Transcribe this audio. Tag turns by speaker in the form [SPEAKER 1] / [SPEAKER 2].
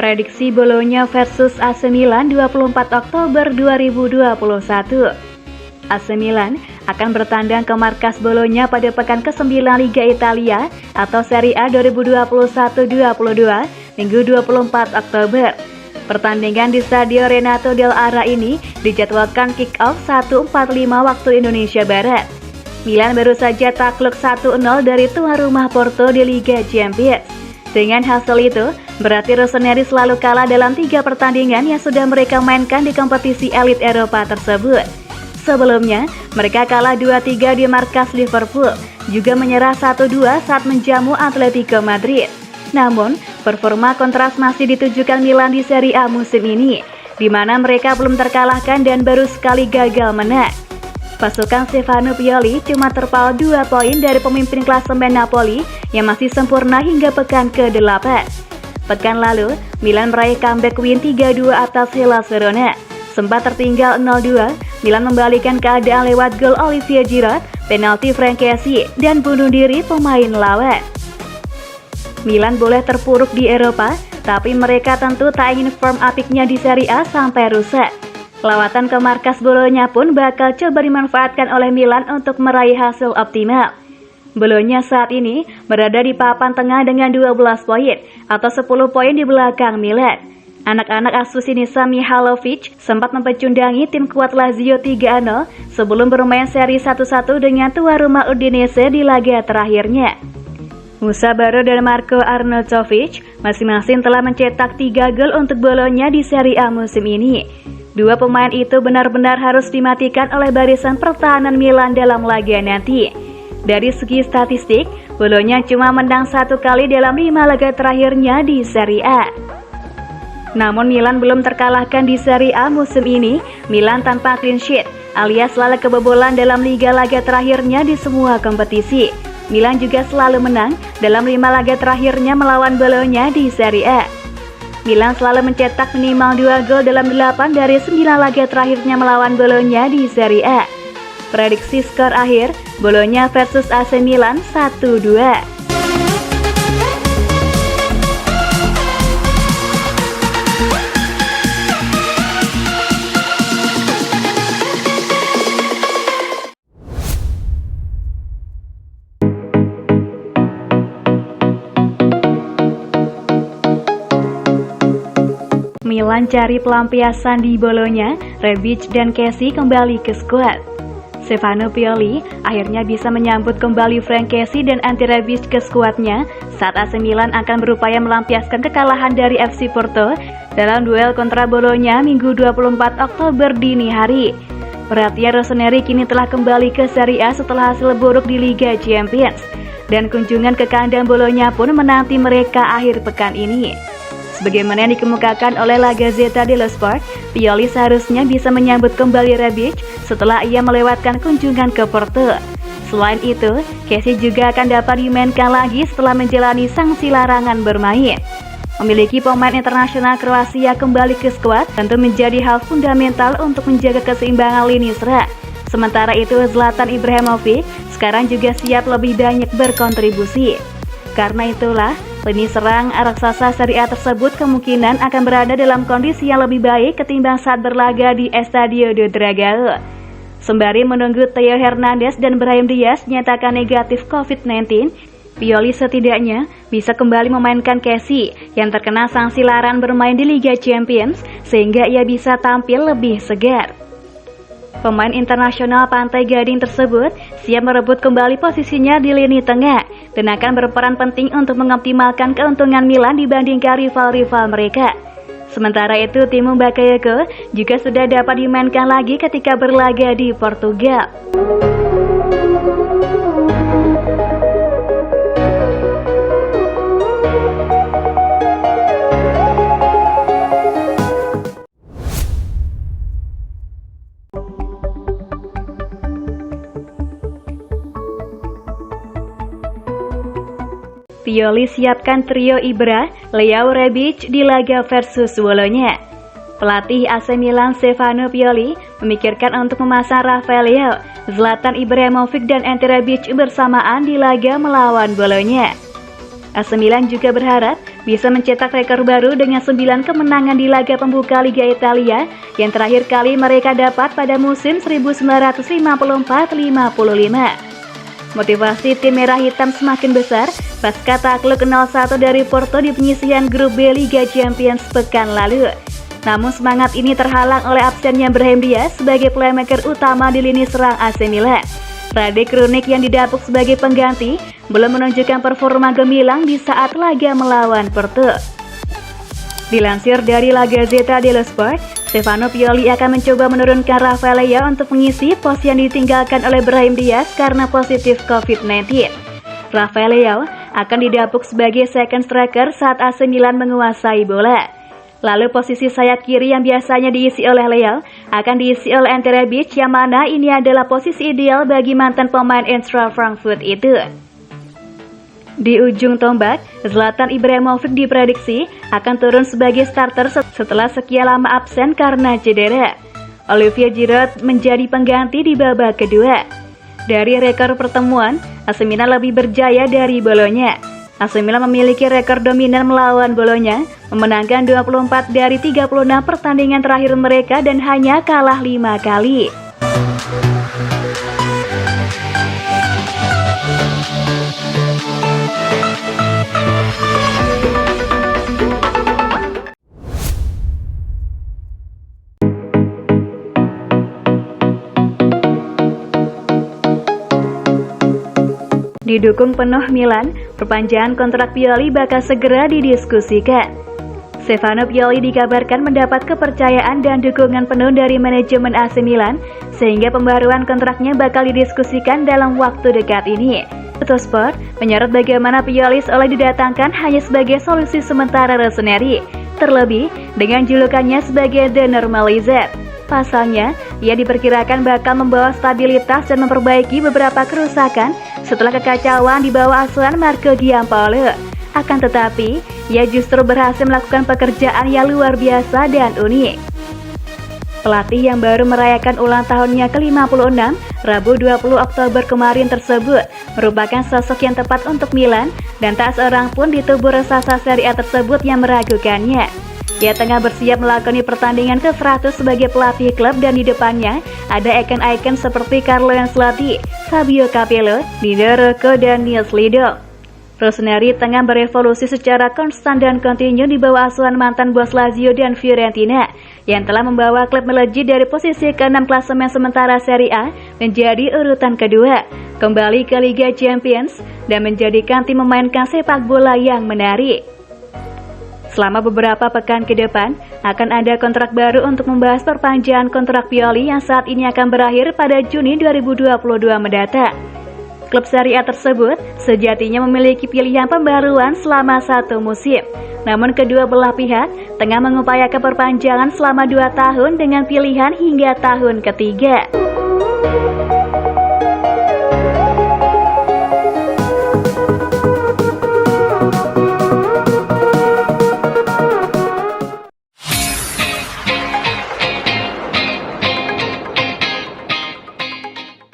[SPEAKER 1] Prediksi Bologna versus AC Milan 24 Oktober 2021. AC Milan akan bertandang ke markas Bologna pada pekan ke-9 Liga Italia atau Serie A 2021-22 Minggu 24 Oktober. Pertandingan di Stadio Renato Dell'Ara ini dijadwalkan kick-off 1.45 waktu Indonesia Barat. Milan baru saja takluk 1-0 dari tuan rumah Porto di Liga Champions. Dengan hasil itu, berarti Rossoneri selalu kalah dalam 3 pertandingan yang sudah mereka mainkan di kompetisi elit Eropa tersebut. Sebelumnya, mereka kalah 2-3 di markas Liverpool, juga menyerah 1-2 saat menjamu Atletico Madrid. Namun, performa kontras masih ditujukan Milan di Serie A musim ini, di mana mereka belum terkalahkan dan baru sekali gagal menang. Pasukan Stefano Pioli cuma terpaut 2 poin dari pemimpin klasemen Napoli yang masih sempurna hingga pekan ke-8. Pekan lalu, Milan meraih comeback win 3-2 atas Hellas Verona. Sempat tertinggal 0-2, Milan membalikan keadaan lewat gol Olivier Giroud, penalti Franck Kessie, dan bunuh diri pemain lawan. Milan boleh terpuruk di Eropa, tapi mereka tentu tak ingin form apiknya di Serie A sampai rusak. Lawatan ke markas Bologna pun bakal coba dimanfaatkan oleh Milan untuk meraih hasil optimal. Bologna saat ini berada di papan tengah dengan 12 poin atau 10 poin di belakang Milan. Anak-anak asuh Sinisa Mihajlovic sempat mempecundangi tim kuat Lazio 3-0 sebelum bermain seri 1-1 dengan tuan rumah Udinese di laga terakhirnya. Musa Baro dan Marko Arnautovic masing-masing telah mencetak 3 gol untuk Bologna di Serie A musim ini. 2 pemain itu benar-benar harus dimatikan oleh barisan pertahanan Milan dalam laga nanti. Dari segi statistik, Bologna cuma menang 1 kali dalam 5 laga terakhirnya di Serie A. Namun Milan belum terkalahkan di Serie A musim ini. Milan tanpa clean sheet, alias selalu kebobolan dalam 3 laga terakhirnya di semua kompetisi. Milan juga selalu menang dalam 5 laga terakhirnya melawan Bologna di Serie A. Milan selalu mencetak minimal 2 gol dalam 8 dari 9 laga terakhirnya melawan Bologna di Serie A. Prediksi skor akhir, Bologna versus AC Milan 1-2. Milan cari pelampiasan di Bologna, Rebic dan Kessie kembali ke skuad. Stefano Pioli akhirnya bisa menyambut kembali Franck Kessie dan Ante Rebic ke skuadnya saat AC Milan akan berupaya melampiaskan kekalahan dari FC Porto dalam duel kontra Bologna Minggu 24 Oktober dini hari. Perhatian Rossoneri kini telah kembali ke Serie A setelah hasil buruk di Liga Champions, dan kunjungan ke kandang Bologna pun menanti mereka akhir pekan ini. Sebagaimana yang dikemukakan oleh La Gazzetta dello Sport, Pioli seharusnya bisa menyambut kembali Rebic setelah ia melewatkan kunjungan ke Porto. Selain itu, Kessie juga akan dapat dimainkan lagi setelah menjalani sanksi larangan bermain. Memiliki pemain internasional Kroasia kembali ke skuad tentu menjadi hal fundamental untuk menjaga keseimbangan lini serang. Sementara itu, Zlatan Ibrahimovic sekarang juga siap lebih banyak berkontribusi. Karena itulah, lini serang raksasa Serie A tersebut kemungkinan akan berada dalam kondisi yang lebih baik ketimbang saat berlaga di Estadio do Dragão. Sembari menunggu Theo Hernandez dan Brahim Diaz nyatakan negatif COVID-19, Pioli setidaknya bisa kembali memainkan Kessie yang terkena sanksi larangan bermain di Liga Champions sehingga ia bisa tampil lebih segar. Pemain internasional Pantai Gading tersebut siap merebut kembali posisinya di lini tengah dan akan berperan penting untuk mengoptimalkan keuntungan Milan dibandingkan rival-rival mereka. Sementara itu, Timo Bakayoko juga sudah dapat dimainkan lagi ketika berlaga di Portugal. Pioli siapkan trio Ibra, Leao, Rebic di laga versus Bologna. Pelatih AC Milan Stefano Pioli memikirkan untuk memasang Rafael Leao, Zlatan Ibrahimovic dan Ante Rebic bersamaan di laga melawan Bologna. AC Milan juga berharap bisa mencetak rekor baru dengan 9 kemenangan di laga pembuka Liga Italia yang terakhir kali mereka dapat pada musim 1954-55. Motivasi tim merah hitam semakin besar pasca takluk 0-1 dari Porto di penyisihan grup B Liga Champions pekan lalu. Namun semangat ini terhalang oleh absennya Brahim Diaz sebagai playmaker utama di lini serang AC Milan. Rade Krunic yang didapuk sebagai pengganti belum menunjukkan performa gemilang di saat laga melawan Porto. Dilansir dari La Gazzetta dello Sport, Stefano Pioli akan mencoba menurunkan Rafael Leao untuk mengisi pos yang ditinggalkan oleh Brahim Diaz karena positif COVID-19. Rafael Leao akan didapuk sebagai second striker saat AC Milan menguasai bola. Lalu posisi sayap kiri yang biasanya diisi oleh Leao akan diisi oleh Ante Rebic, yang mana ini adalah posisi ideal bagi mantan pemain Eintracht Frankfurt itu. Di ujung tombak, Zlatan Ibrahimovic diprediksi akan turun sebagai starter setelah sekian lama absen karena cedera. Olivier Giroud menjadi pengganti di babak kedua. Dari rekor pertemuan, AC Milan lebih berjaya dari Bolonya. AC Milan memiliki rekor dominan melawan Bolonya, memenangkan 24 dari 36 pertandingan terakhir mereka dan hanya kalah 5 kali. Didukung penuh Milan, perpanjangan kontrak Pioli bakal segera didiskusikan. Stefano Pioli dikabarkan mendapat kepercayaan dan dukungan penuh dari manajemen AC Milan, sehingga pembaruan kontraknya bakal didiskusikan dalam waktu dekat ini. Tuttosport menyorot bagaimana Pioli seolah didatangkan hanya sebagai solusi sementara Rossoneri, terlebih dengan julukannya sebagai The Normalizer. Pasalnya, ia diperkirakan bakal membawa stabilitas dan memperbaiki beberapa kerusakan setelah kekacauan di bawah asuhan Marco Giampaolo. Akan tetapi, ia justru berhasil melakukan pekerjaan yang luar biasa dan unik. Pelatih yang baru merayakan ulang tahunnya ke-56, Rabu 20 Oktober kemarin tersebut, merupakan sosok yang tepat untuk Milan dan tak seorang pun di tubuh raksasa Serie A tersebut yang meragukannya. Ia tengah bersiap melakoni pertandingan ke-100 sebagai pelatih klub dan di depannya ada ikon-ikon seperti Carlo Ancelotti, Fabio Capello, Dino Rocco, dan Nils Lidl. Rossoneri tengah berevolusi secara konstan dan kontinu di bawah asuhan mantan bos Lazio dan Fiorentina yang telah membawa klub melejit dari posisi ke-6 klasemen sementara Serie A menjadi urutan kedua, kembali ke Liga Champions dan menjadikan tim memainkan sepak bola yang menarik. Selama beberapa pekan ke depan, akan ada kontrak baru untuk membahas perpanjangan kontrak Pioli yang saat ini akan berakhir pada Juni 2022 mendatang. Klub Serie A tersebut sejatinya memiliki pilihan pembaruan selama 1 musim. Namun kedua belah pihak tengah mengupayakan perpanjangan selama 2 tahun dengan pilihan hingga tahun ketiga.